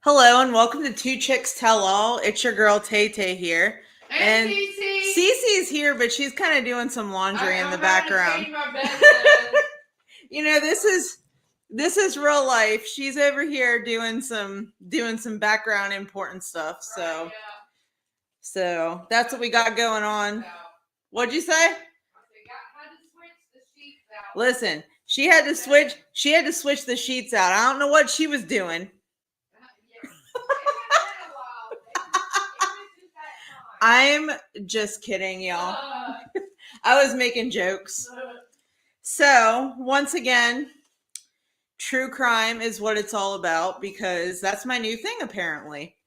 Hello and welcome to Two Chicks Tell All. It's your girl Tay Tay here. And Cece. Cece's here, but she's kind of doing some laundry in the background. My bed You know, this is real life. She's over here doing some background important stuff. So that's what we got going on. What'd you say? Had to switch the sheets out. Listen, she had to switch the sheets out. I don't know what she was doing. I'm just kidding, y'all. I was making jokes. So, once again, true crime is what it's all about because that's my new thing, apparently.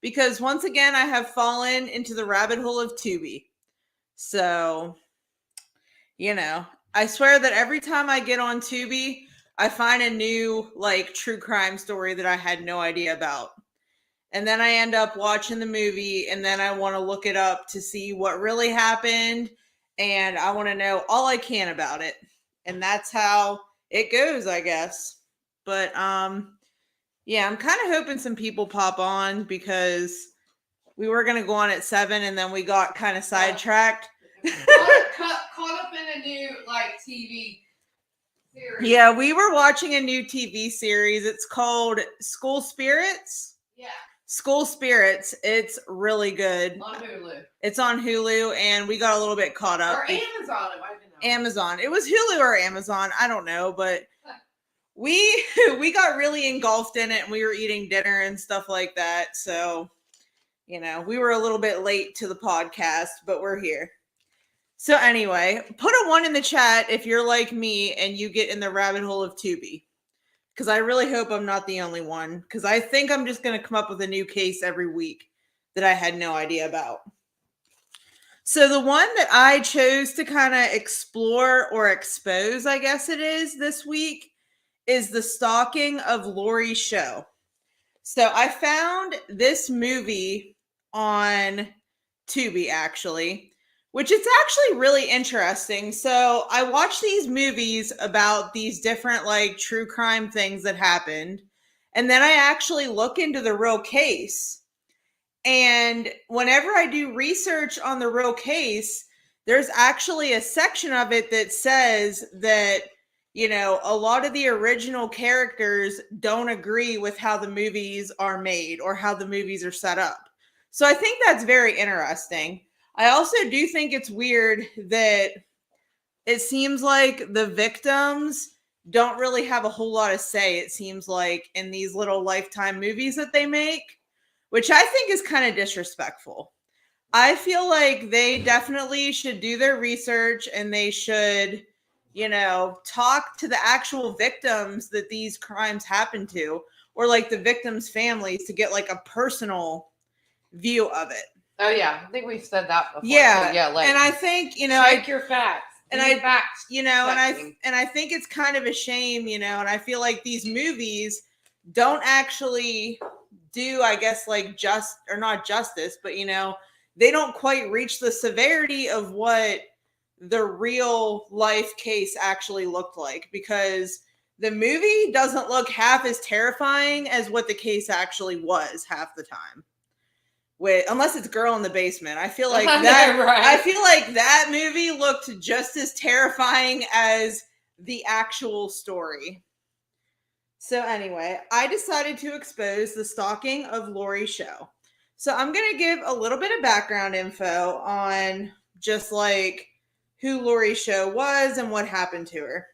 Because once again, I have fallen into the rabbit hole of Tubi. So, I swear that every time I get on Tubi, I find a new, true crime story that I had no idea about. And then I end up watching the movie and then I want to look it up to see what really happened. And I want to know all I can about it. And that's how it goes, I guess. But, yeah, I'm kind of hoping some people pop on because we were going to go on at 7 and then we got kind of sidetracked. Caught up in a new, TV series. Yeah, we were watching a new TV series. It's called School Spirits. Yeah. School Spirits. It's really good. On Hulu. It's on Hulu, and we got a little bit caught up. Or Amazon, it might have been. Amazon. It was Hulu or Amazon. I don't know, but we got really engulfed in it, and we were eating dinner and stuff like that. So, we were a little bit late to the podcast, but we're here. So anyway, put a 1 in the chat if you're like me and you get in the rabbit hole of Tubi. Because I really hope I'm not the only one. Because I think I'm just going to come up with a new case every week that I had no idea about. So the one that I chose to kind of explore or expose, I guess it is, this week, is the Stalking of Laurie Show. So I found this movie on Tubi, actually, which is actually really interesting. So I watch these movies about these different true crime things that happened. And then I actually look into the real case. And whenever I do research on the real case, there's actually a section of it that says that, a lot of the original characters don't agree with how the movies are made or how the movies are set up. So I think that's very interesting. I also do think it's weird that it seems like the victims don't really have a whole lot of say, it seems like, in these little Lifetime movies that they make, which I think is kind of disrespectful. I feel like they definitely should do their research and they should, talk to the actual victims that these crimes happen to, or the victims' families to get a personal view of it. Oh yeah, I think we've said that before. Yeah, too. Yeah. And I think check your facts. And facts. And I think it's kind of a shame, and I feel like these movies don't actually do, I guess, not justice, but they don't quite reach the severity of what the real life case actually looked like, because the movie doesn't look half as terrifying as what the case actually was half the time. Unless it's Girl in the Basement. I feel like that right. I feel like that movie looked just as terrifying as the actual story. So anyway, I decided to expose the Stalking of Laurie Show. So I'm going to give a little bit of background info on just who Laurie Show was and what happened to her.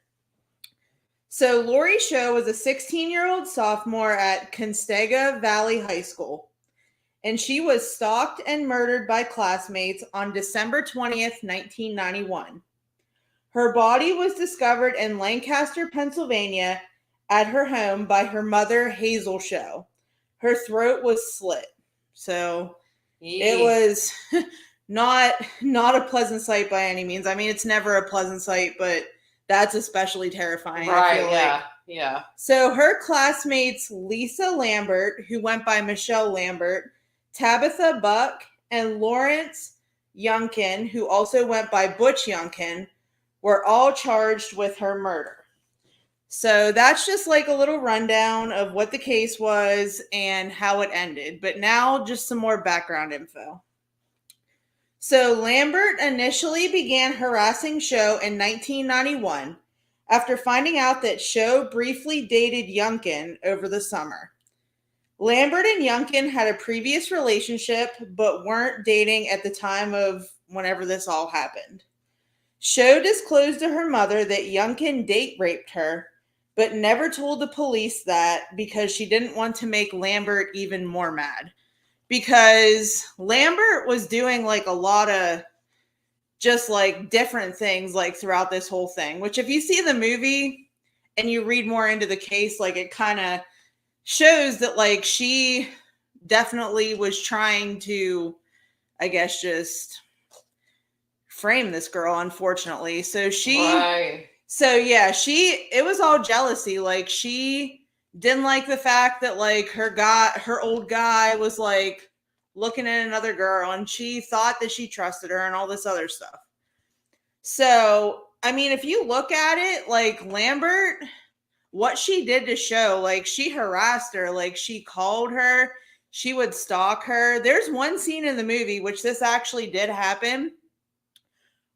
So Laurie Show was a 16-year-old sophomore at Cuyahoga Valley High School. And she was stalked and murdered by classmates on December 20th, 1991. Her body was discovered in Lancaster, Pennsylvania, at her home by her mother, Hazel Show. Her throat was slit. So It was not a pleasant sight by any means. I mean, it's never a pleasant sight, but that's especially terrifying. Right, I feel yeah. So her classmates, Lisa Lambert, who went by Michelle Lambert, Tabitha Buck, and Lawrence Youngkin, who also went by Butch Youngkin, were all charged with her murder. So that's just like a little rundown of what the case was and how it ended. But now just some more background info. So Lambert initially began harassing Show in 1991 after finding out that Show briefly dated Youngkin over the summer. Lambert and Youngkin had a previous relationship but weren't dating at the time of whenever this all happened. Show disclosed to her mother that Youngkin date raped her, but never told the police that because she didn't want to make Lambert even more mad. Because Lambert was doing like a lot of just like different things like throughout this whole thing, which if you see the movie and you read more into the case, like it kind of shows that like she definitely was trying to, I guess, just frame this girl, unfortunately. So it was all jealousy. Like she didn't like the fact that like her old guy was like looking at another girl and she thought that she trusted her and all this other stuff. So, I mean, if you look at it, like Lambert, what she did to Show, like she harassed her, like she called her, she would stalk her. There's one scene in the movie, which this actually did happen,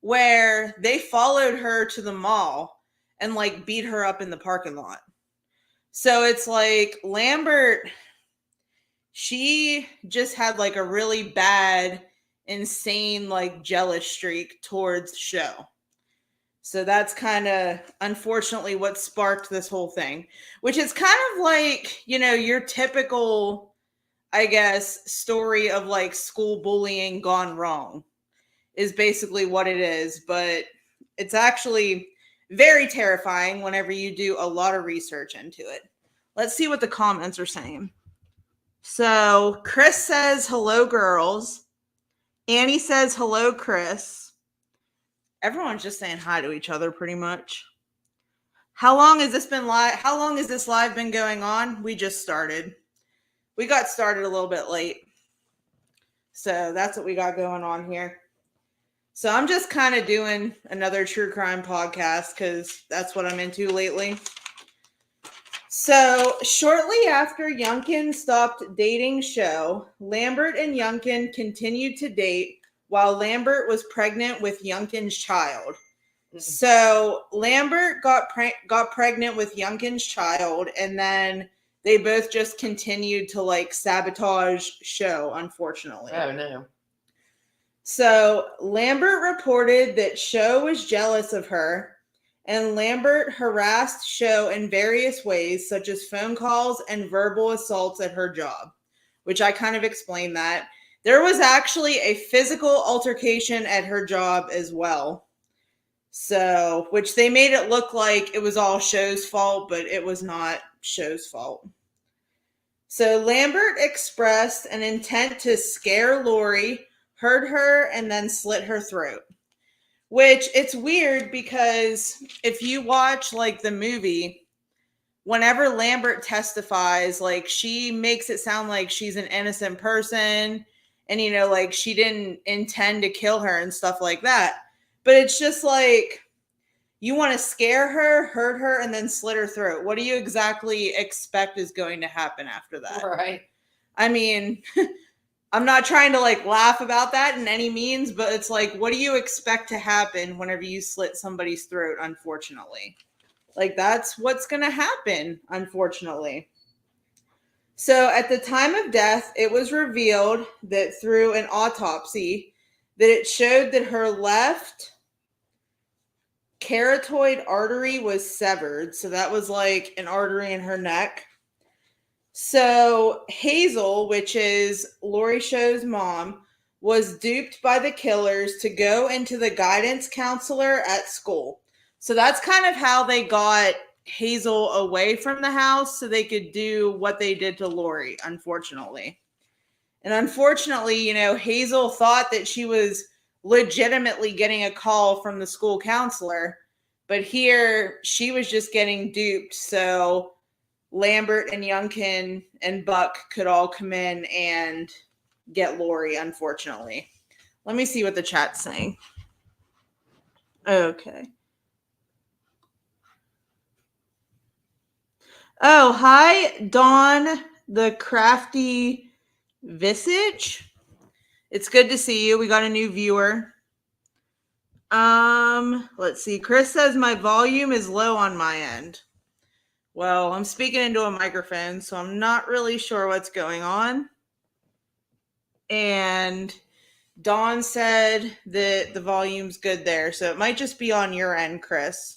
where they followed her to the mall and like beat her up in the parking lot. So it's like Lambert, she just had like a really bad, insane, like jealous streak towards Show. So that's kind of unfortunately what sparked this whole thing, which is kind of like, you know, your typical, I guess, story of like school bullying gone wrong is basically what it is. But it's actually very terrifying whenever you do a lot of research into it. Let's see what the comments are saying. So Chris says, hello, girls. Annie says, hello, Chris. Everyone's just saying hi to each other pretty much. How long has this been live? How long has this live been going on? We just started. We got started a little bit late. So that's what we got going on here. So I'm just kind of doing another true crime podcast because that's what I'm into lately. So shortly after Youngkin stopped dating Show, Lambert and Youngkin continued to date while Lambert was pregnant with Youngkin's child. So Lambert got pregnant with Youngkin's child, and then they both just continued to like sabotage Show, unfortunately. Oh no. So Lambert reported that Show was jealous of her, and Lambert harassed Show in various ways, such as phone calls and verbal assaults at her job, which I kind of explained that. There was actually a physical altercation at her job as well. So, which they made it look like it was all Show's fault, but it was not Show's fault. So Lambert expressed an intent to scare Laurie, hurt her, and then slit her throat. Which it's weird because if you watch like the movie, whenever Lambert testifies, like she makes it sound like she's an innocent person and, you know, like she didn't intend to kill her and stuff like that. But it's just like, you want to scare her, hurt her, and then slit her throat. What do you exactly expect is going to happen after that? Right. I mean, I'm not trying to like laugh about that in any means, but it's like, what do you expect to happen whenever you slit somebody's throat, unfortunately? Like, that's what's going to happen, unfortunately. So at the time of death, it was revealed that through an autopsy that it showed that her left carotid artery was severed. So that was like an artery in her neck. So Hazel, which is Laurie Show's mom, was duped by the killers to go into the guidance counselor at school. So that's kind of how they got Hazel away from the house so they could do what they did to Laurie, unfortunately. And unfortunately, you know, Hazel thought that she was legitimately getting a call from the school counselor, but here she was just getting duped. So Lambert and Youngkin and Buck could all come in and get Laurie, unfortunately. Let me see what the chat's saying. Okay. Oh, hi, Dawn, the crafty visage. It's good to see you. We got a new viewer. Let's see. Chris says my volume is low on my end. Well, I'm speaking into a microphone, so I'm not really sure what's going on. And Dawn said that the volume's good there, so it might just be on your end, Chris.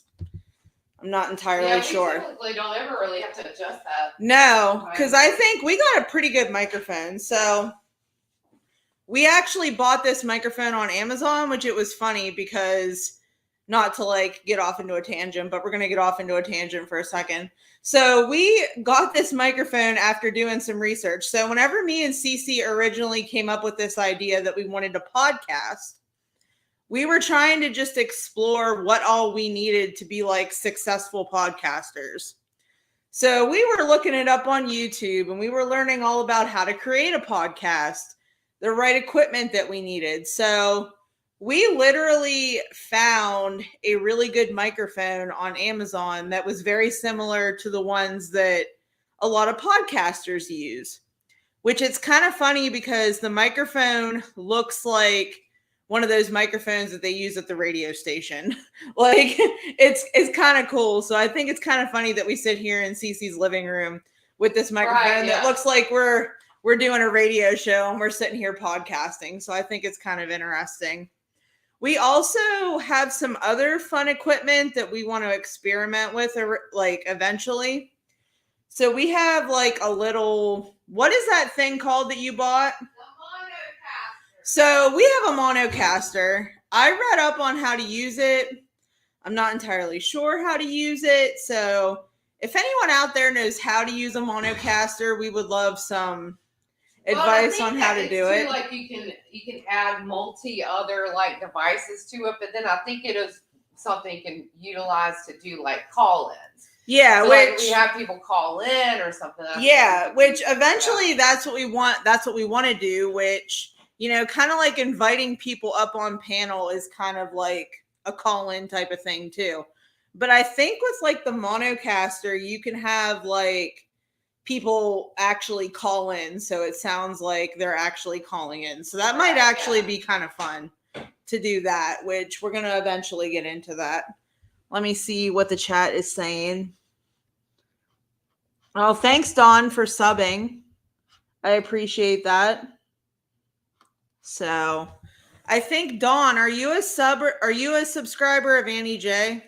I'm not entirely sure. We typically don't ever really have to adjust that. No, because I think we got a pretty good microphone. So we actually bought this microphone on Amazon, which it was funny because, not to like get off into a tangent, but we're going to get off into a tangent for a second. So we got this microphone after doing some research. So whenever me and Cece originally came up with this idea that we wanted to podcast, we were trying to just explore what all we needed to be like successful podcasters. So we were looking it up on YouTube and we were learning all about how to create a podcast, the right equipment that we needed. So we literally found a really good microphone on Amazon that was very similar to the ones that a lot of podcasters use, which it's kind of funny because the microphone looks like one of those microphones that they use at the radio station. Like it's kind of cool. So I think it's kind of funny that we sit here in Cece's living room with this microphone that looks like we're doing a radio show and we're sitting here podcasting. So I think it's kind of interesting. We also have some other fun equipment that we want to experiment with like eventually. So we have like a little, what is that thing called that you bought? So we have a monocaster. I read up on how to use it. I'm not entirely sure how to use it. So if anyone out there knows how to use a monocaster, we would love some advice on how to do it. Like you can add multi other like devices to it, but then I think it is something you can utilize to do like call-ins. Yeah, so which like we have people call in or something. Which eventually that's what we want. That's what we want to do. Which, you know, kind of like inviting people up on panel is kind of like a call-in type of thing too. But I think with like the monocaster, you can have like people actually call in, so it sounds like they're actually calling in. So that might actually be kind of fun to do that, which we're going to eventually get into that. Let me see what the chat is saying. Oh, thanks, Dawn, for subbing. I appreciate that. So I think, Dawn, are you a subscriber of Annie J?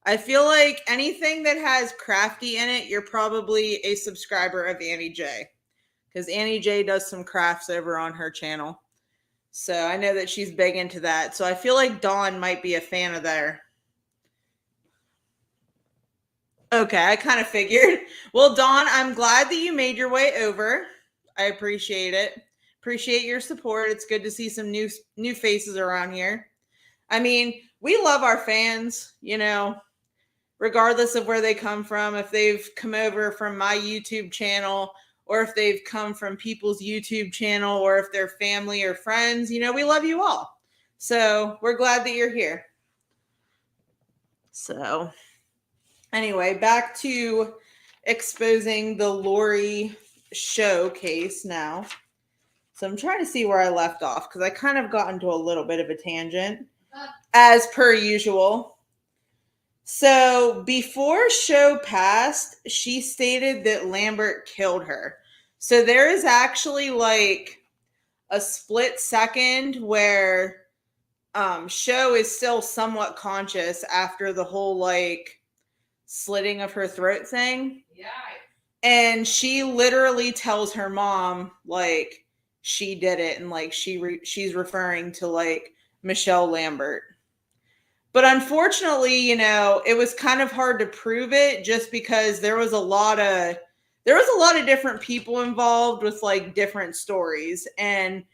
I feel like anything that has crafty in it, you're probably a subscriber of Annie J, because Annie J does some crafts over on her channel. So I know that she's big into that. So I feel like Dawn might be a fan of there. Okay, I kind of figured. Well, Dawn, I'm glad that you made your way over. I appreciate it. Appreciate your support. It's good to see some new faces around here. I mean, we love our fans, you know, regardless of where they come from. If they've come over from my YouTube channel, or if they've come from people's YouTube channel, or if they're family or friends, you know, we love you all. So we're glad that you're here. So anyway, back to exposing the Laurie Show case now. So I'm trying to see where I left off because I kind of got into a little bit of a tangent, as per usual. So before Show passed, she stated that Lambert killed her. So there is actually like a split second where Show is still somewhat conscious after the whole like slitting of her throat thing. Yeah. And she literally tells her mom like she did it, and like she's referring to like Michelle Lambert. But unfortunately, you know, it was kind of hard to prove it just because there was a lot of different people involved with like different stories. And,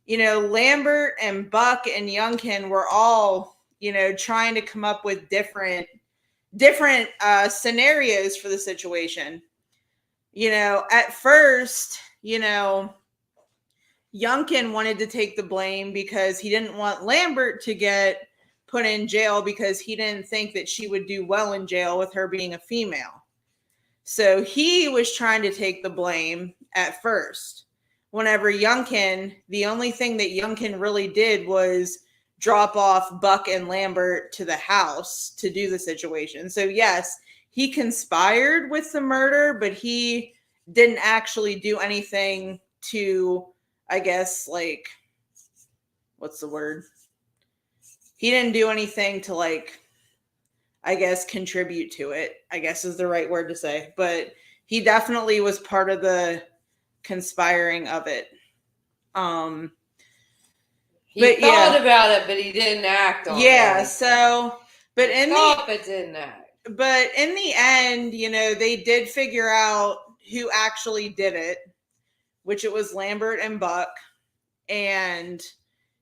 you know, Lambert and Buck and Youngkin were all, you know, trying to come up with different scenarios for the situation. You know, at first, you know, Youngkin wanted to take the blame because he didn't want Lambert to get put in jail because he didn't think that she would do well in jail with her being a female. So he was trying to take the blame at first. Whenever Youngkin, the only thing that Youngkin really did was drop off Buck and Lambert to the house to do the situation. So yes, he conspired with the murder, but he didn't actually do anything to, I guess, like, what's the word? He didn't do anything to, like, I guess, contribute to it, I guess is the right word to say. But he definitely was part of the conspiring of it. He thought about it, but he didn't act on it. Yeah, so, but didn't act. But in the end, you know, they did figure out who actually did it, which it was Lambert and Buck. And,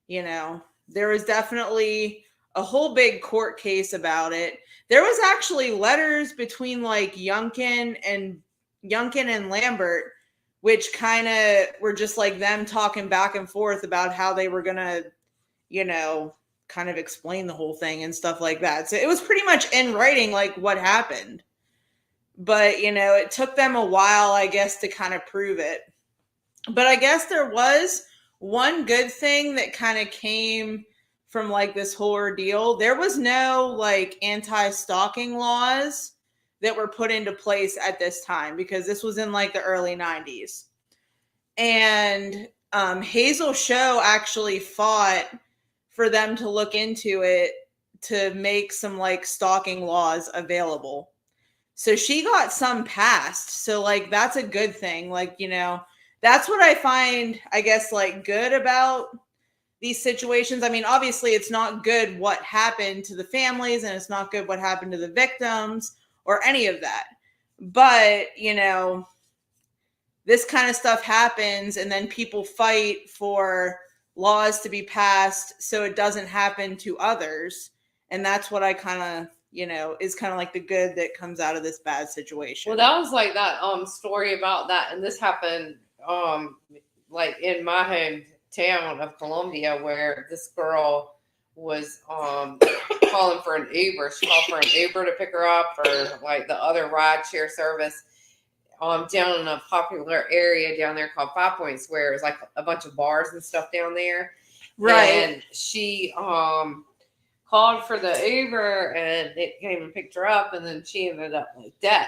you know, there was definitely a whole big court case about it. There was actually letters between like Youngkin and Lambert, which kind of were just like them talking back and forth about how they were gonna, you know, kind of explain the whole thing and stuff like that. So it was pretty much in writing, like what happened. But, you know, it took them a while, I guess, to kind of prove it. But I guess there was one good thing that kind of came from like this whole ordeal. There was no like anti-stalking laws that were put into place at this time because this was in like the early 90s. And Hazel Show actually fought for them to look into it to make some like stalking laws available. So she got some passed. So like that's a good thing. Like, you know, that's what I find, I guess, like good about these situations. I mean, obviously it's not good what happened to the families and it's not good what happened to the victims or any of that. But, you know, this kind of stuff happens and then people fight for laws to be passed so it doesn't happen to others. And that's what I kind of, you know, is kind of like the good that comes out of this bad situation. Well, that was like that story about that, and this happened like in my hometown of Columbia, where this girl was calling for an Uber. She called for an Uber to pick her up, or like the other ride share service down in a popular area down there called 5 Points, where it was like a bunch of bars and stuff down there. Right. And she called for the Uber and it came and picked her up, and then she ended up like dead.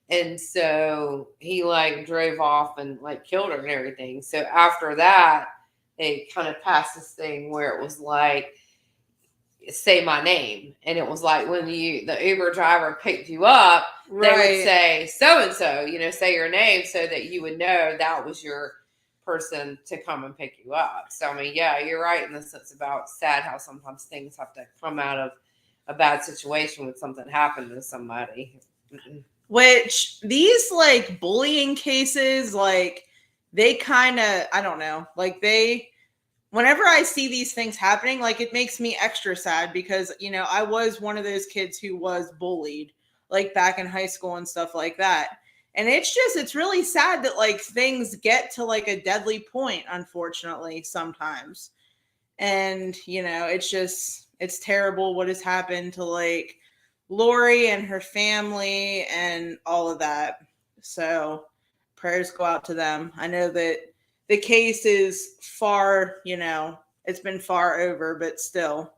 And so he like drove off and like killed her and everything. So after that, they kind of passed this thing where it was like, say my name. And it was like when the Uber driver picked you up, right, they would say so-and-so, you know, say your name so that you would know that was your person to come and pick you up. So, I mean, yeah, you're right in the sense about sad how sometimes things have to come out of a bad situation when something happened to somebody. Which these like bullying cases, like they kind of, I don't know, like whenever I see these things happening, like it makes me extra sad because, you know, I was one of those kids who was bullied like back in high school and stuff like that. And it's really sad that like things get to like a deadly point, unfortunately, sometimes. And, you know, it's terrible what has happened to like Laurie and her family and all of that. So prayers go out to them. I know that the case is far, you know, it's been far over, but still,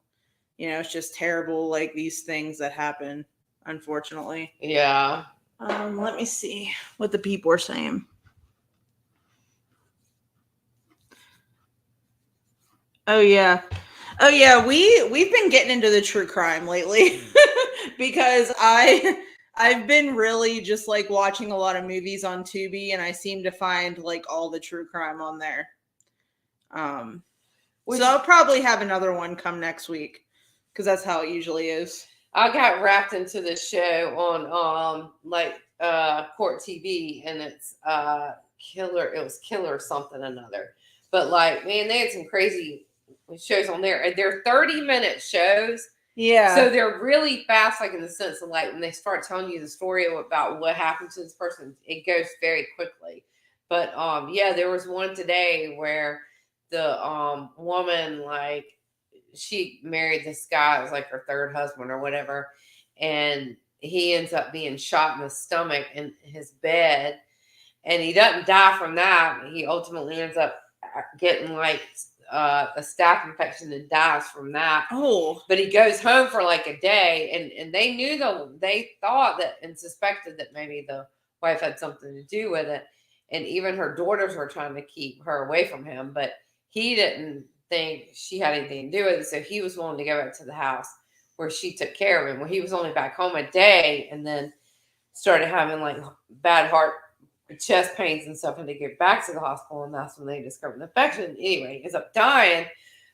you know, it's just terrible, like these things that happen, unfortunately. Yeah. Let me see what the people are saying. Oh yeah. We've been getting into the true crime lately because I've been really just like watching a lot of movies on Tubi, and I seem to find like all the true crime on there. So I'll probably have another one come next week because that's how it usually is. I got wrapped into this show on Court TV, and it's Killer. It was Killer something another. But like, man, they had some crazy shows on there, and they're 30-minute shows. Yeah. So they're really fast, like in the sense of like when they start telling you the story about what happened to this person, it goes very quickly. But yeah, there was one today where the woman, like, she married this guy, it was like her third husband or whatever, and he ends up being shot in the stomach in his bed, and he doesn't die from that. He ultimately ends up getting like a staph infection and dies from that. Oh, but he goes home for like a day, and they knew they thought that and suspected that maybe the wife had something to do with it, and even her daughters were trying to keep her away from him, but he didn't think she had anything to do with it, so he was willing to go back to the house where she took care of him. Well, he was only back home a day, and then started having like bad heart, chest pains and stuff, and they get back to the hospital, and that's when they discovered the infection. Anyway, he ends up dying.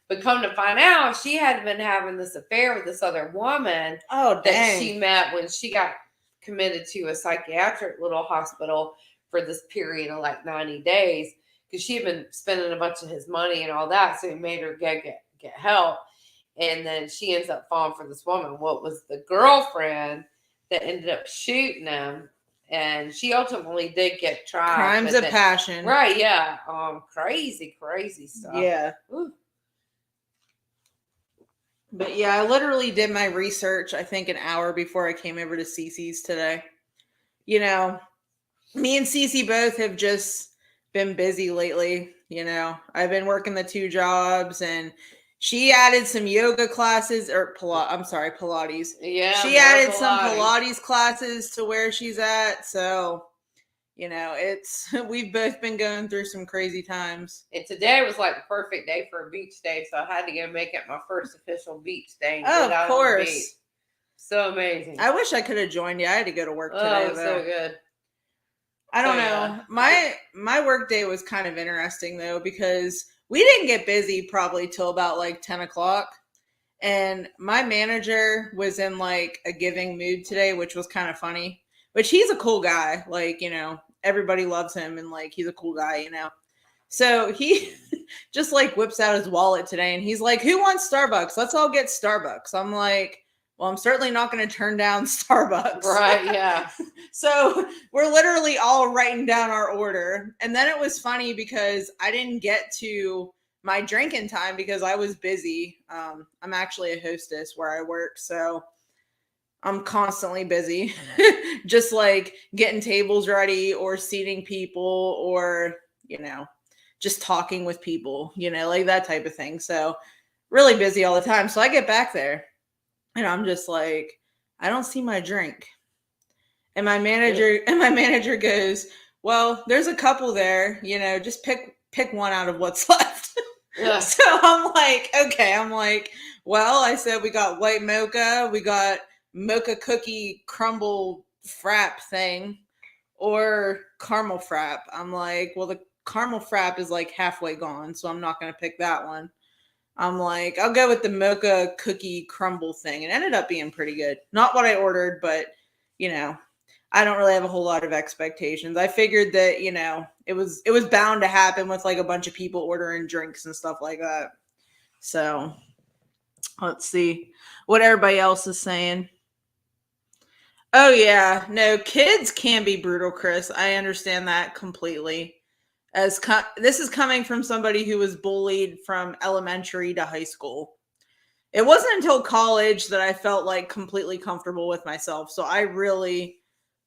But come to find out, she had been having this affair with this other woman that she met when she got committed to a psychiatric little hospital for this period of like 90 days, because she had been spending a bunch of his money and all that, so he made her get help. And then she ends up falling for this woman. What was the girlfriend that ended up shooting him? And she ultimately did get tried. Crimes of passion. Right, yeah. Crazy stuff. Yeah. Ooh. But yeah, I literally did my research, I think, an hour before I came over to Cece's today. You know, me and Cece both have just been busy lately. You know, I've been working the 2 jobs, and she added some yoga classes, or Pilates. Yeah. She added some Pilates classes to where she's at. So, you know, we've both been going through some crazy times. And today was like the perfect day for a beach day, so I had to go make it my first official beach day. Oh, of course. So amazing. I wish I could have joined you. I had to go to work today. Oh, so good. I don't know. My work day was kind of interesting though, because we didn't get busy probably till about like 10 o'clock. And my manager was in like a giving mood today, which was kind of funny. Which he's a cool guy. Like, you know, everybody loves him, and like he's a cool guy, you know. So he just like whips out his wallet today, and he's like, "Who wants Starbucks? Let's all get Starbucks." I'm like, well, I'm certainly not going to turn down Starbucks. Right, yeah. So we're literally all writing down our order. And then it was funny because I didn't get to my drinking time because I was busy. I'm actually a hostess where I work, so I'm constantly busy. Just like getting tables ready or seating people or, you know, just talking with people, you know, like that type of thing. So really busy all the time. So I get back there, and I'm just like, I don't see my drink. And my manager goes, well, there's a couple there, you know, just pick one out of what's left. Yeah. So I'm like, okay. I'm like, well, I said, we got white mocha, we got mocha cookie crumble frap thing, or caramel frap. I'm like, well, the caramel frap is like halfway gone, so I'm not going to pick that one. I'm like, I'll go with the mocha cookie crumble thing. It ended up being pretty good. Not what I ordered, but, you know, I don't really have a whole lot of expectations. I figured that, you know, it was bound to happen with like a bunch of people ordering drinks and stuff like that. So let's see what everybody else is saying. Oh, yeah. No, kids can be brutal, Chris. I understand that completely. This is coming from somebody who was bullied from elementary to high school. It wasn't until college that I felt like completely comfortable with myself. So I really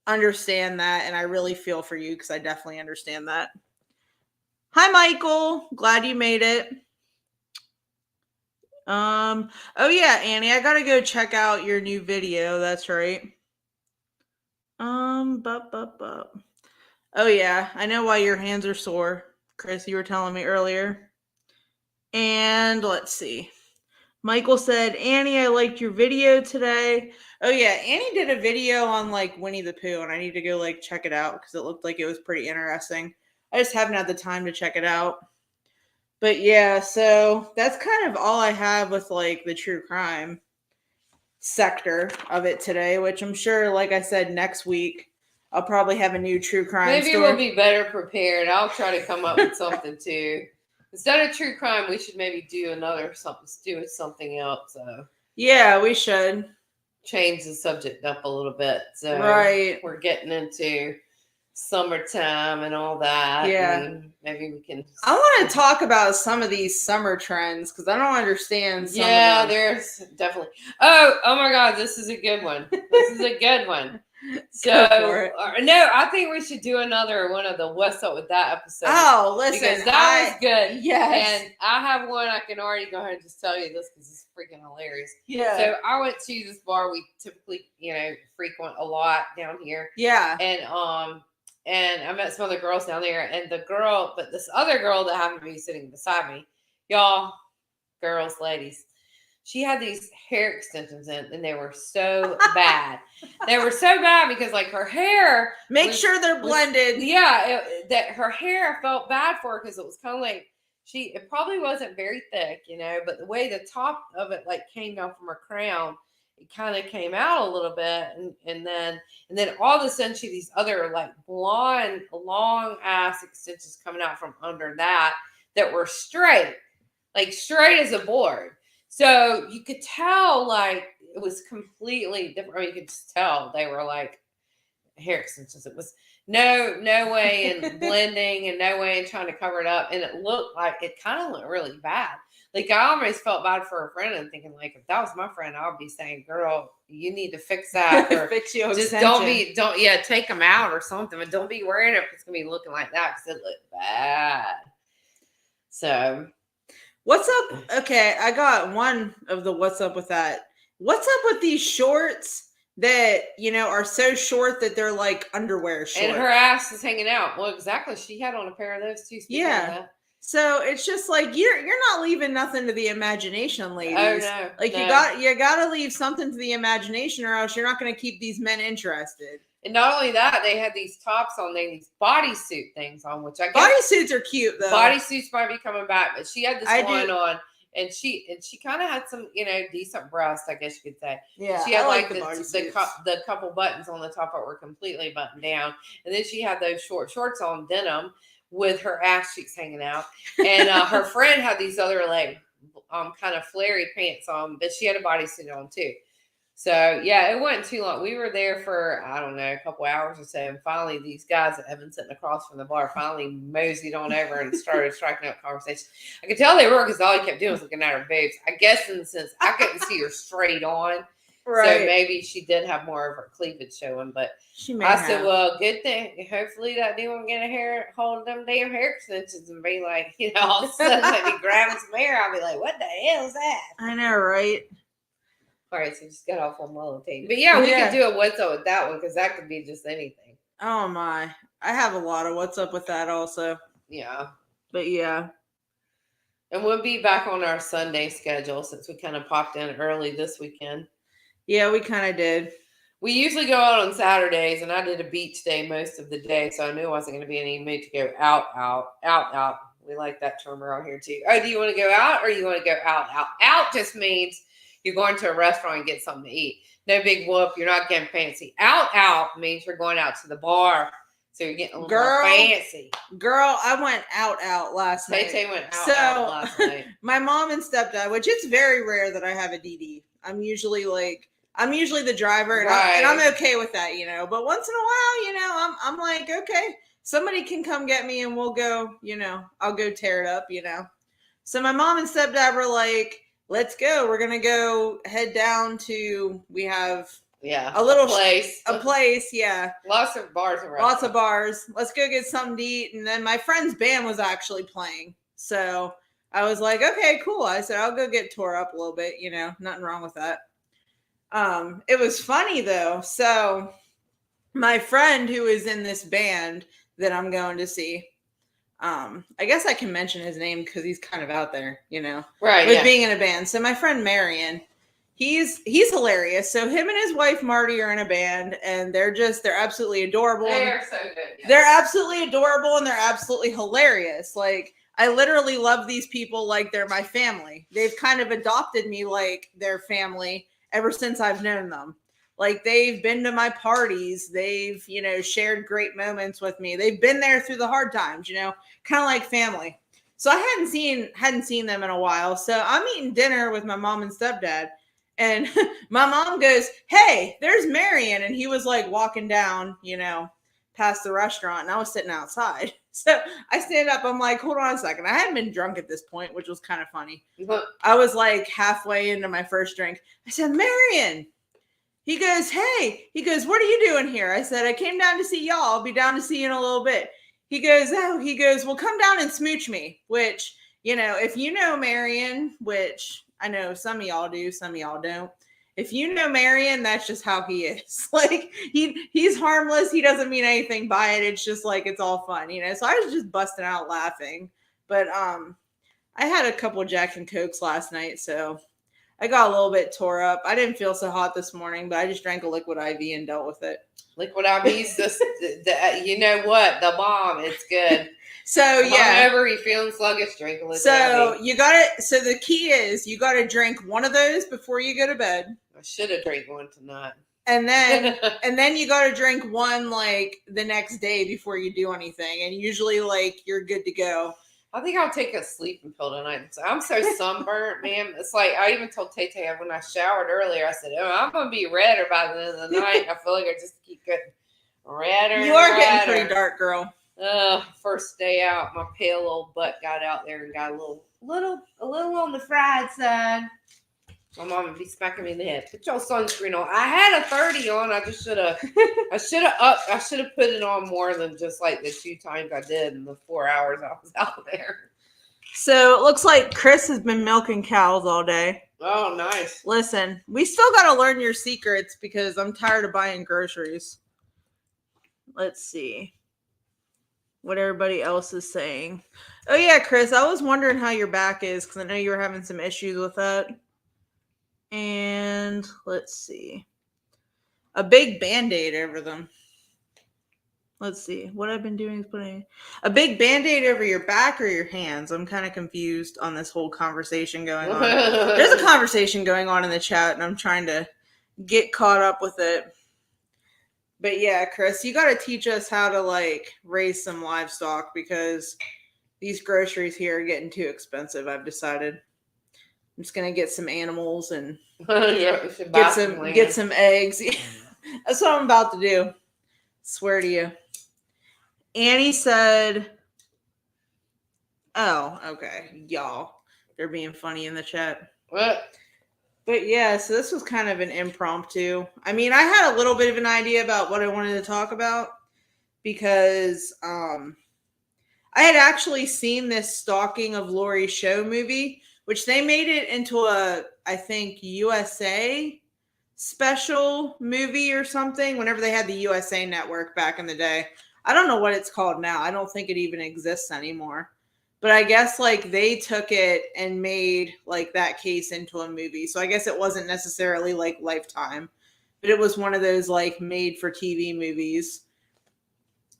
understand that, and I really feel for you because I definitely understand that. Hi, Michael. Glad you made it. Oh yeah, Annie, I gotta go check out your new video. That's right. Oh yeah, I know why your hands are sore, Chris. You were telling me earlier. And let's see. Michael said, Annie, I liked your video today. Oh yeah, Annie did a video on like Winnie the Pooh, and I need to go like check it out because it looked like it was pretty interesting. I just haven't had the time to check it out. But yeah, so that's kind of all I have with like the true crime sector of it today, which I'm sure, like I said, next week I'll probably have a new true crime Maybe story. we'll be better prepared. I'll try to come up with something too. Instead of true crime, we should maybe do something else. Yeah, we should change the subject up a little bit. So right, we're getting into summertime and all that. Yeah. Maybe we can. I want to talk about some of these summer trends because I don't understand some of them. There's definitely. Oh my God, this is a good one. This is a good one. So no, I think we should do another one of the What's Up with That episode. Oh, listen, because that was good. Yes, and I have one I can already go ahead and just tell you this because it's freaking hilarious. Yeah. So I went to this bar we typically, frequent a lot down here. Yeah. And I met some other girls down there, and this other girl that happened to be sitting beside me, y'all, girls, ladies. She had these hair extensions in, and they were so bad. They were so bad because, like, her hair. Make sure they're blended. That her hair felt bad for her because it was kind of like it probably wasn't very thick, but the way the top of it like came down from her crown, it kind of came out a little bit, and then all of a sudden she had these other like blonde, long ass extensions coming out from under that were straight as a board. So you could tell, like, it was completely different. I mean, you could just tell they were like hair extensions. It was no way in blending and no way in trying to cover it up. And it kind of looked really bad. Like, I almost felt bad for her friend and thinking, like, if that was my friend, I would be saying, girl, you need to fix that. Or fix your just extension. take them out or something. But don't be worrying if it's going to be looking like that because it looked bad. So... What's up? Okay, I got one of the what's up with that. What's up with these shorts that, are so short that they're like underwear shorts? And her ass is hanging out. Well, exactly. She had on a pair of those too. Yeah. So it's just like you're not leaving nothing to the imagination, ladies. Oh no. Like no. you gotta leave something to the imagination, or else you're not gonna keep these men interested. And not only that, they had these tops on, these bodysuit things on, which I guess bodysuits are cute though. Bodysuits might be coming back, but she had this one on, and she kind of had some, decent breasts, I guess you could say. Yeah, she had like the couple buttons on the top that were completely buttoned down, and then she had those short shorts on, denim, with her ass cheeks hanging out, and her friend had these other like kind of flary pants on, but she had a bodysuit on too. So, yeah, it wasn't too long. We were there for, I don't know, a couple hours or so. And finally, these guys that have been sitting across from the bar finally moseyed on over and started striking up conversation. I could tell they were because all he kept doing was looking at her boobs. I guess in the sense I couldn't see her straight on. Right. So maybe she did have more of her cleavage showing. But I said, well, good thing. Hopefully that dude won't get a hold of them damn hair extensions and be like, all of a sudden maybe grabbing some hair. I'll be like, what the hell is that? I know, right? All right, so just got off on my little team. But yeah, we could do a what's up with that one because that could be just anything. Oh my. I have a lot of what's up with that also. Yeah. But yeah. And we'll be back on our Sunday schedule since we kind of popped in early this weekend. Yeah, we kind of did. We usually go out on Saturdays, and I did a beach day most of the day, so I knew I wasn't going to be in any mood to go out. We like that term around here too. Oh, do you want to go out or you want to go out? Out just means you're going to a restaurant and get something to eat. No big whoop. You're not getting fancy. Out means you're going out to the bar. So you're getting a little more fancy. Girl, I went out last night. Tay went out last night. My mom and stepdad, which it's very rare that I have a DD. I'm usually the driver, and, right. I'm okay with that, But once in a while, I'm like, okay, somebody can come get me and we'll go, I'll go tear it up, So my mom and stepdad were like, let's go. We're going to go head down to, we have a little place. A place, yeah. Lots of bars around. Lots of bars. Let's go get something to eat. And then my friend's band was actually playing. So I was like, okay, cool. I said, I'll go get tore up a little bit, nothing wrong with that. It was funny though. So my friend who is in this band that I'm going to see, I guess I can mention his name because he's kind of out there, right? With being in a band. So my friend Marion, he's hilarious. So him and his wife Marty are in a band, and they're absolutely adorable. They are so good. Yes. They're absolutely adorable, and they're absolutely hilarious. Like, I literally love these people like they're my family. They've kind of adopted me like their family ever since I've known them. Like, they've been to my parties. They've, shared great moments with me. They've been there through the hard times, kind of like family. So I hadn't seen them in a while. So I'm eating dinner with my mom and stepdad, and my mom goes, "Hey, there's Marion." And he was like walking down, past the restaurant, and I was sitting outside. So I stand up. I'm like, hold on a second. I hadn't been drunk at this point, which was kind of funny. I was like halfway into my first drink. I said, Marion. He goes, hey. He goes, what are you doing here? I said, I came down to see y'all. I'll be down to see you in a little bit. He goes, oh. He goes, well, come down and smooch me. Which, you know, if you know Marion, which I know some of y'all do, some of y'all don't. If you know Marion, that's just how he is. Like he's harmless. He doesn't mean anything by it. It's just like it's all fun, you know. So I was just busting out laughing. But I had a couple Jack and Cokes last night, so I got a little bit tore up. I didn't feel so hot this morning, but I just drank a liquid IV and dealt with it. Liquid IV is you know what? The bomb. It's good. So yeah. Whenever you're feeling sluggish, drink a liquid So IV. you gotta. So the key is you gotta drink one of those before you go to bed. I should have drank one tonight. And then you got to drink one like the next day before you do anything. And usually like you're good to go. I think I'll take a sleeping pill tonight. I'm so sunburnt, man. It's like I even told Tay when I showered earlier, I said, oh, I'm going to be redder by the end of the night. I feel like I just keep getting redder. You are getting pretty dark, girl. First day out, my pale little butt got out there and got a little on the fried side. My mom would be smacking me in the head. Put your sunscreen on. I had a 30 on. I should have put it on more than just like the 2 times I did in the 4 hours I was out there. So it looks like Chris has been milking cows all day. Oh, nice. Listen, we still got to learn your secrets because I'm tired of buying groceries. Let's see what everybody else is saying. Oh yeah, Chris, I was wondering how your back is because I know you were having some issues with that. And let's see. A big Band-Aid over them. Let's see. What I've been doing is putting a big Band-Aid over your back or your hands. I'm kind of confused on this whole conversation going on. There's a conversation going on in the chat, and I'm trying to get caught up with it. But yeah, Chris, you got to teach us how to like raise some livestock because these groceries here are getting too expensive, I've decided. I'm just gonna get some animals and get some eggs. That's what I'm about to do. Swear to you. Annie said, "Oh, okay, y'all. They're being funny in the chat." What? But yeah, so this was kind of an impromptu. I mean, I had a little bit of an idea about what I wanted to talk about because I had actually seen this Stalking of Laurie Show movie. Which they made it into a, I think, USA special movie or something whenever they had the USA Network back in the day. I don't know what it's called now. I don't think it even exists anymore. But I guess like they took it and made like that case into a movie. So I guess it wasn't necessarily like Lifetime, but it was one of those like made for TV movies.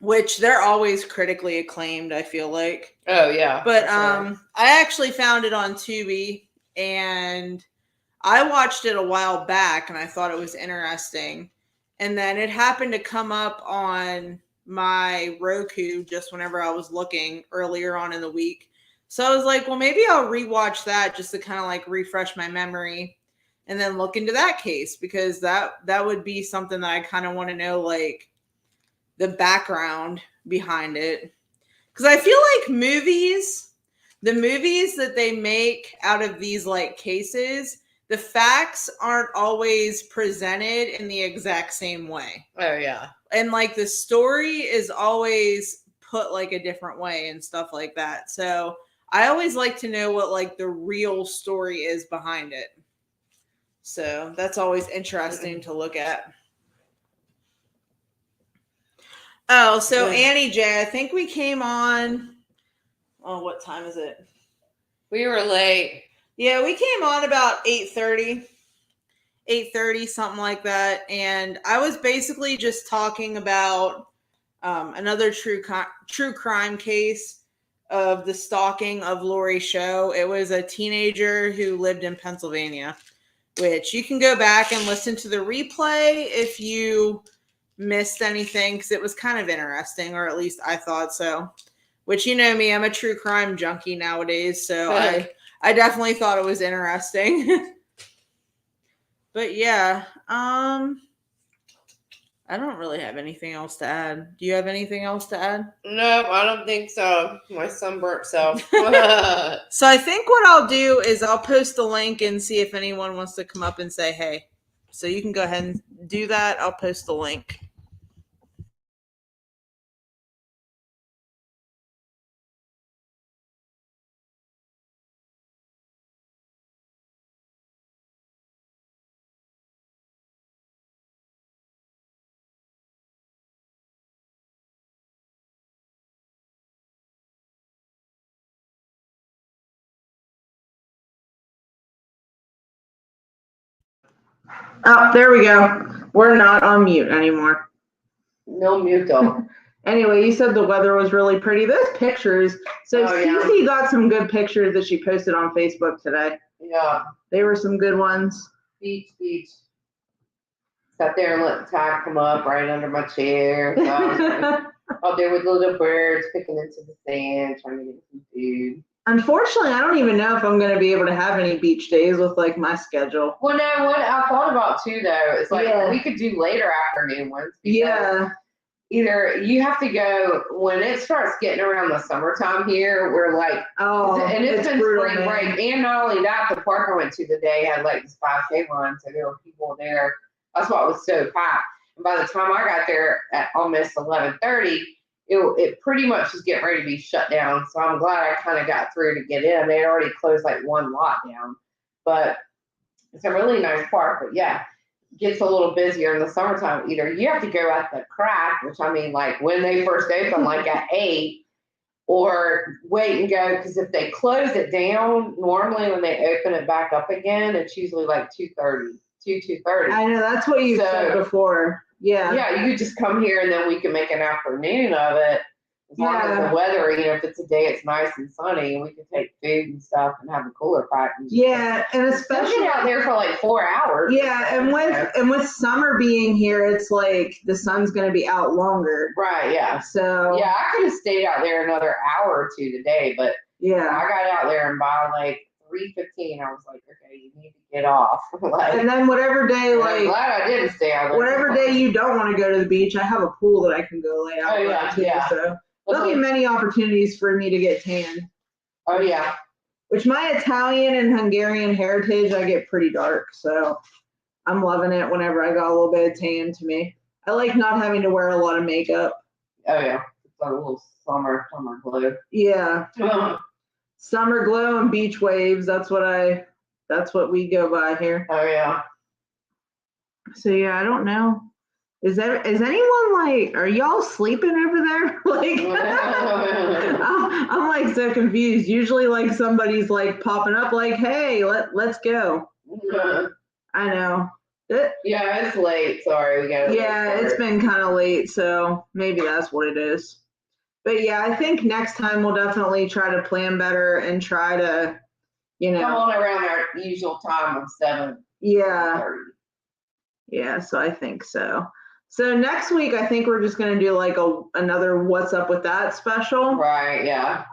Which they're always critically acclaimed, I feel like. Oh, yeah. But sure. I actually found it on Tubi, and I watched it a while back, and I thought it was interesting. And then it happened to come up on my Roku just whenever I was looking earlier on in the week. So I was like, well, maybe I'll rewatch that just to kind of like refresh my memory and then look into that case because that would be something that I kind of want to know, like, the background behind it. Because I feel like the movies that they make out of these like cases, the facts aren't always presented in the exact same way. Oh, yeah. And like the story is always put like a different way and stuff like that. So I always like to know what like the real story is behind it. So that's always interesting to look at. Oh, so Annie J, I think we came on. Oh, what time is it? We were late. Yeah, we came on about 8:30, something like that. And I was basically just talking about another true crime case of the Stalking of Laurie Show. It was a teenager who lived in Pennsylvania, which you can go back and listen to the replay if you missed anything because it was kind of interesting, or at least I thought so. Which, you know me, I'm a true crime junkie nowadays, so I definitely thought it was interesting. But yeah, I I don't really have anything else to add. Do you have anything else to add? No, I don't think so. My sunburnt self. So I think what I'll do is I'll post the link and see if anyone wants to come up and say hey. So you can go ahead and do that. I'll post the link. Oh, there we go. We're not on mute anymore. No mute though. Anyway, you said the weather was really pretty. Those pictures. So Cece got some good pictures that she posted on Facebook today. Yeah. They were some good ones. Beach. Sat there and let the tide come up right under my chair. So I was like, out there with little birds picking into the sand, trying to get some food. Unfortunately, I don't even know if I'm going to be able to have any beach days with like my schedule. Well, no, what I thought about too though is like we could do later afternoon ones. Yeah. Either you have to go when it starts getting around the summertime here, we're like, and it's been brutal, spring break. And not only that, the park I went to today had like this 5K run, so there were people there. That's why it was so packed. And by the time I got there at almost 11:30, it pretty much was getting ready to be shut down. So I'm glad I kind of got through to get in. They had already closed like one lot down, but it's a really nice park. But yeah, gets a little busier in the summertime. Either you have to go at the crack, which I mean, like when they first open, like at 8, or wait and go, because if they close it down, normally when they open it back up again, it's usually like 2:30. I know, that's what you said before. Yeah, you could just come here and then we can make an afternoon of it. As long as the weather, if it's a day it's nice and sunny, and we can take food and stuff and have a cooler pack. And and especially out there for like 4 hours. Yeah, and with summer being here, it's like the sun's going to be out longer. Right. Yeah. So yeah, I could have stayed out there another hour or two today, but yeah, I got out there and by like 3:15, I was like, okay, you need to get off. Like, and then whatever day, like, I'm glad I didn't stay out there. Whatever day you don't want to go to the beach, I have a pool that I can go lay out too. So there'll be many opportunities for me to get tan. Oh yeah. Which my Italian and Hungarian heritage, I get pretty dark, so I'm loving it whenever I got a little bit of tan to me. I like not having to wear a lot of makeup. Oh yeah, it's like a little summer glow. Yeah. Summer glow and beach waves. That's what we go by here. Oh yeah. So yeah, I don't know. Is anyone like, are y'all sleeping over there? Like, I'm like so confused. Usually like somebody's like popping up like, hey, let's go. I know. Yeah, it's late. Sorry, we got. Yeah, it's been kind of late, so maybe that's what it is. But yeah, I think next time we'll definitely try to plan better and try to, come on around our usual time of 7. Yeah. Yeah, so I think so. So next week, I think we're just gonna do like another "What's Up with That" special. Right. Yeah.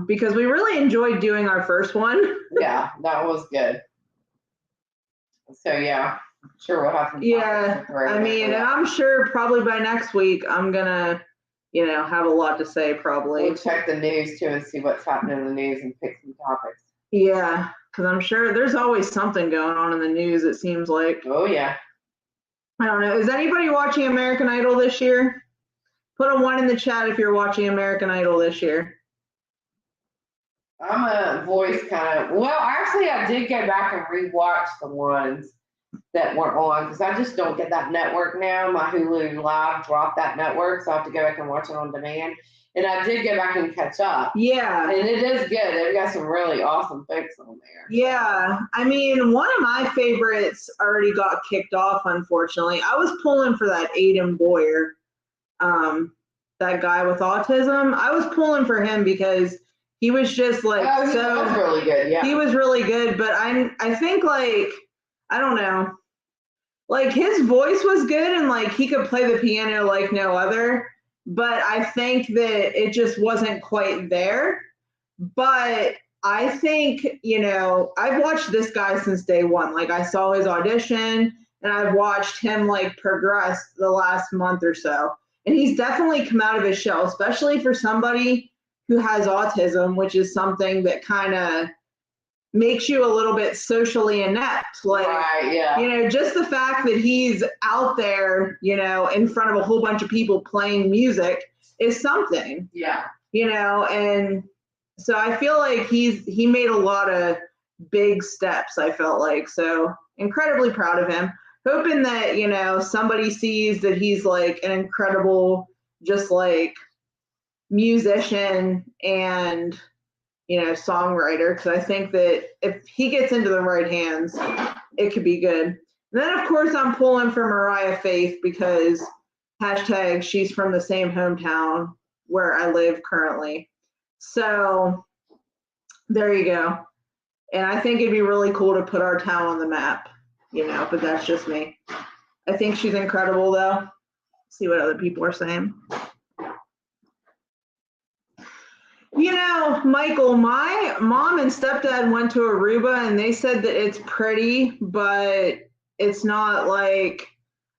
Because we really enjoyed doing our first one. Yeah, that was good. So yeah, I'm sure we'll have some. Yeah, I mean, and I'm sure probably by next week I'm gonna, have a lot to say probably. We'll check the news too and see what's happening in the news and pick some topics. Yeah, because I'm sure there's always something going on in the news. It seems like. Oh yeah. I don't know. Is anybody watching American Idol this year? Put a 1 in the chat if you're watching American Idol this year. I'm a voice kind of. Well, actually, I did go back and rewatch the ones that weren't on because I just don't get that network now. My Hulu Live dropped that network, so I have to go back and watch it on demand. And I did go back and catch up. Yeah. And it is good. They've got some really awesome folks on there. Yeah. I mean, one of my favorites already got kicked off, unfortunately. I was pulling for that Aiden Boyer, that guy with autism. I was pulling for him because he was just like, he was really good. Yeah. He was really good. But I think like, I don't know. Like his voice was good and like he could play the piano like no other. But I think that it just wasn't quite there. But I think, I've watched this guy since day one. Like I saw his audition and I've watched him like progress the last month or so. And he's definitely come out of his shell, especially for somebody who has autism, which is something that kind of makes you a little bit socially inept. Like, Right, yeah. you know, just the fact that he's out there, you know, in front of a whole bunch of people playing music is something. Yeah. You know, and so I feel like he made a lot of big steps, I felt like. So incredibly proud of him. Hoping that, you know, somebody sees that he's like an incredible, just like musician and, you know, songwriter. Because I think that if he gets into the right hands, it could be good. And then, of course, I'm pulling for Mariah Faith because hashtag she's from the same hometown where I live currently. So there you go. And I think it'd be really cool to put our town on the map, you know, but that's just me. I think she's incredible though. See what other people are saying. You know, Michael, my mom and stepdad went to Aruba and they said that it's pretty, but it's not like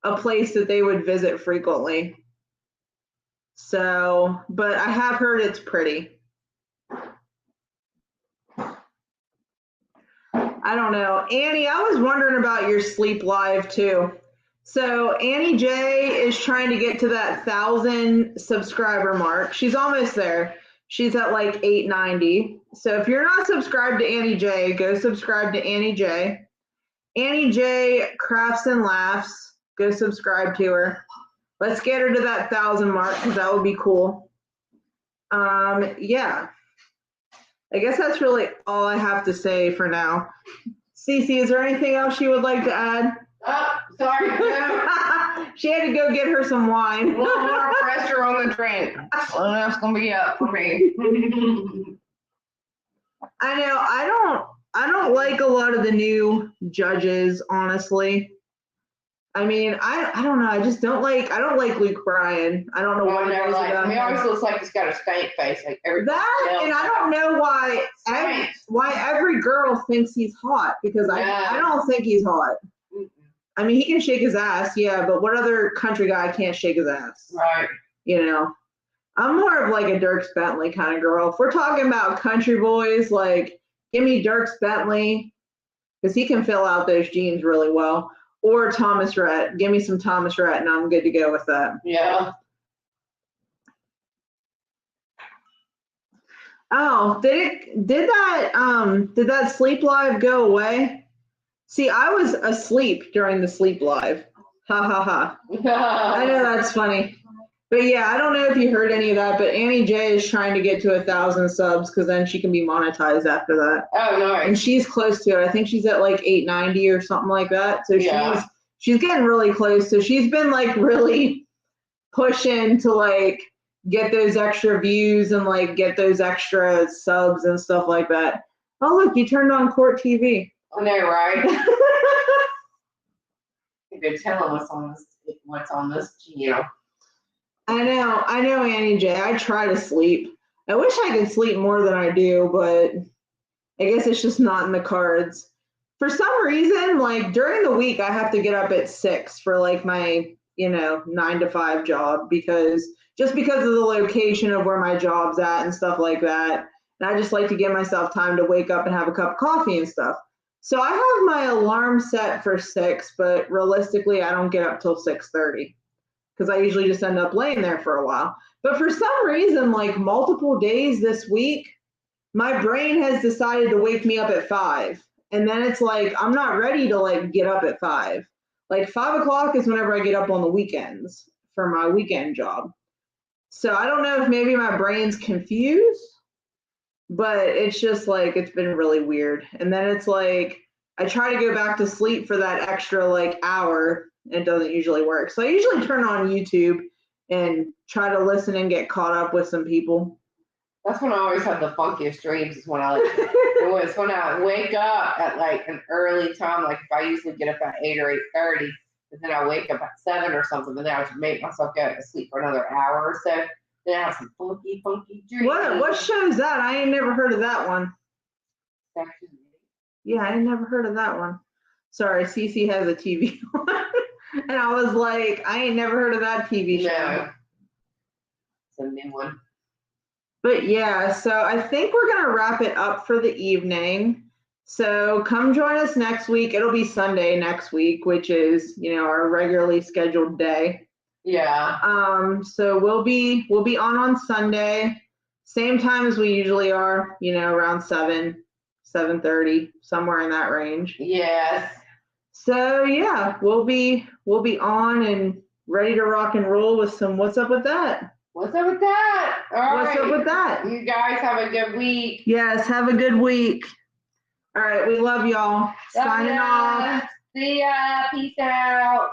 a place that they would visit frequently. So, but I have heard it's pretty. I don't know. Annie, I was wondering about your sleep live too. So Annie J is trying to get to that 1,000 subscriber mark. She's almost there. She's at like 890. So if you're not subscribed to Annie J, go subscribe to Annie J. Annie J Crafts and Laughs, go subscribe to her. Let's get her to that 1,000 mark because that would be cool. Yeah. I guess that's really all I have to say for now. Cece, is there anything else you would like to add? Oh, sorry, Joe. She had to go get her some wine. A little more pressure on the drink. Well, that's gonna be up for me. I know. I don't like a lot of the new judges, honestly. I mean, I don't know. I just don't like. I don't like Luke Bryan. I don't know what it is about him. He always looks like he's got a stank face, like everybody That, else. and I don't know why every girl thinks he's hot because I don't think he's hot. I mean, he can shake his ass, yeah, but what other country guy can't shake his ass? Right. You know, I'm more of like a Dierks Bentley kind of girl. If we're talking about country boys, like give me Dierks Bentley because he can fill out those jeans really well. Or Thomas Rhett. Give me some Thomas Rhett and I'm good to go with that. Yeah. Oh, did that sleep live go away? See, I was asleep during the sleep live. Ha ha ha. I know that's funny. But yeah, I don't know if you heard any of that, but Annie J is trying to get to 1,000 subs because then she can be monetized after that. Oh, nice. And she's close to it. I think she's at like 890 or something like that. So yeah. she's getting really close. So she's been like really pushing to like get those extra views and like get those extra subs and stuff like that. Oh, look, you turned on Court TV. I know, right? They're telling us what's on this channel. I know, Annie J. I try to sleep. I wish I could sleep more than I do, but I guess it's just not in the cards. For some reason, like during the week, I have to get up at 6 for like my, 9 to 5 job because of the location of where my job's at and stuff like that. And I just like to give myself time to wake up and have a cup of coffee and stuff. So I have my alarm set for 6, but realistically, I don't get up till 6:30 because I usually just end up laying there for a while. But for some reason, like multiple days this week, my brain has decided to wake me up at 5. And then it's like, I'm not ready to like get up at 5. Like 5 o'clock is whenever I get up on the weekends for my weekend job. So I don't know if maybe my brain's confused, but it's just like, it's been really weird. And then it's like, I try to go back to sleep for that extra like hour. It doesn't usually work. So I usually turn on YouTube and try to listen and get caught up with some people. That's when I always have the funkiest dreams is when it's when I wake up at like an early time, like if I usually get up at 8 or 8:30, but then I wake up at 7 or something, and then I just make myself go to sleep for another hour or so. Then I have some funky dreams. What show is that? I ain't never heard of that one. Yeah, I ain't never heard of that one. sorry, Cece has a TV on. And I was like, I ain't never heard of that TV show. No. It's a new one. But yeah, so I think we're going to wrap it up for the evening. So come join us next week. It'll be Sunday next week, which is, you know, our regularly scheduled day. Yeah. So we'll be on Sunday, same time as we usually are, you know, around 7:30, somewhere in that range. Yes. So yeah, we'll be on and ready to rock and roll with some What's Up With That? What's up with that? All What's right. up with that? You guys have a good week. Yes, have a good week. All right, we love y'all. Love Signing ya. off. See ya. Peace out.